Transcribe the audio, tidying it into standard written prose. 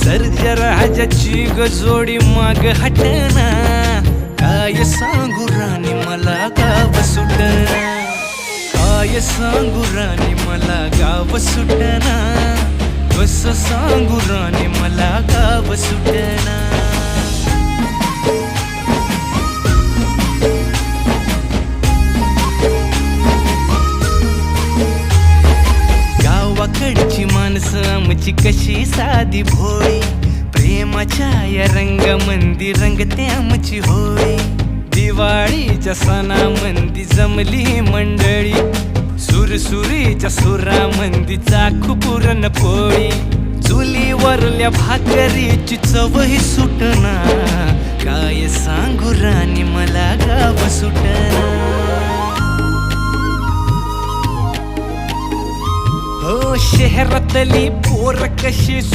सर्जराजाची गजोडी माग हटना, काय सांगू राणी मला गाव सुटना, काय सांगू राणी मला गाव सुटना, कसं सांगू राणी मला गाव सुटना. गावाकडची माणसं आमची कशी साधी भोळी, प्रेमाच्या या रंगामंदी रंगते आमची होळी. दिवाळीच्या सणामंदी जमली मंडळी, सुरसुरीच्या सुरामंदी चाखू पुरणपोळी. चुलीवरल्या भाकरीची चवही सुटना, काय सांगू राणी मला गाव सुटना. हो शहरातली पोर कशी